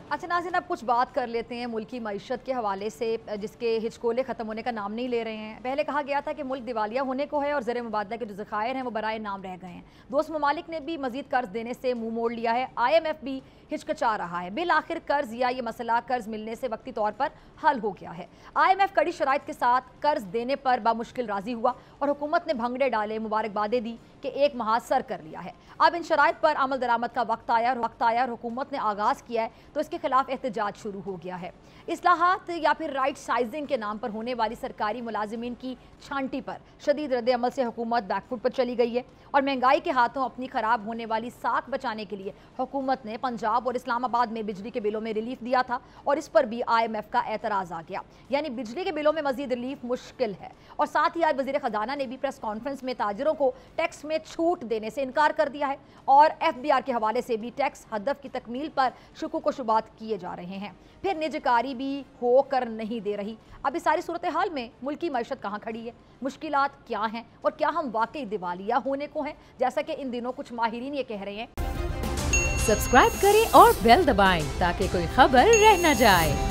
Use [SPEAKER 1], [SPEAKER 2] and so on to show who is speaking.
[SPEAKER 1] अच्छा नाज़रीन, अब कुछ बात कर लेते हैं मुल्की मईशत के हवाले से, जिसके हिचकोले ख़त्म होने का नाम नहीं ले रहे हैं। पहले कहा गया था कि मुल्क दिवालिया होने को है और ज़र मुबादला के जो ज़खायर हैं वो बराए नाम रह गए हैं। दोस्त ममालिक ने भी मज़ीद कर्ज देने से मुँह मोड़ लिया है। IMF भी हिचकचा रहा है। बिल आखिर कर्ज या ये मसला कर्ज मिलने से वक्ती तौर पर हल हो गया है। IMF कड़ी शराइत के साथ कर्ज देने पर बामुश्किल राजी हुआ और हुकूमत ने भंगड़े डाले, मुबारकबादें दी कि एक माह सर कर लिया है। अब इन शराइत पर अमल दरामद का वक्त आया और हुकूमत ने आगाज़ किया है तो इसके खिलाफ एहतजाज शुरू हो गया है। इस्लाहात या फिर राइट साइजिंग के नाम पर होने वाली सरकारी मुलाजिमीन की छांटी पर शदीद रद्द अमल से हुकूमत बैकफुट पर चली गई है और महंगाई के हाथों अपनी खराब होने वाली साख बचाने के लिए हुकूमत ने पंजाब और इस्लामाबाद में बिजली के बिलों में रिलीफ दिया था और इस पर भी IMF का एतराज़ आ गया। यानी बिजली के बिलों में मजीद रिलीफ मुश्किल है। और साथ ही आज वज़ीर ख़जाना ने भी प्रेस कॉन्फ्रेंस में ताजिरों को टैक्स में छूट देने से इनकार कर दिया है और FBR के हवाले से भी टैक्स हदफ की तकमील पर शुकूक व शुबात किए जा रहे हैं। फिर निजकारी भी होकर नहीं दे रही। अब इस सारी सूरत हाल में मुल्की मईशत कहाँ खड़ी है, मुश्किलात क्या हैं और क्या हम वाकई दिवालिया होने को हैं, जैसा कि इन दिनों कुछ माहिरीन ये कह रहे हैं।
[SPEAKER 2] सब्सक्राइब करें और बेल दबाएं ताकि कोई खबर रह न जाए।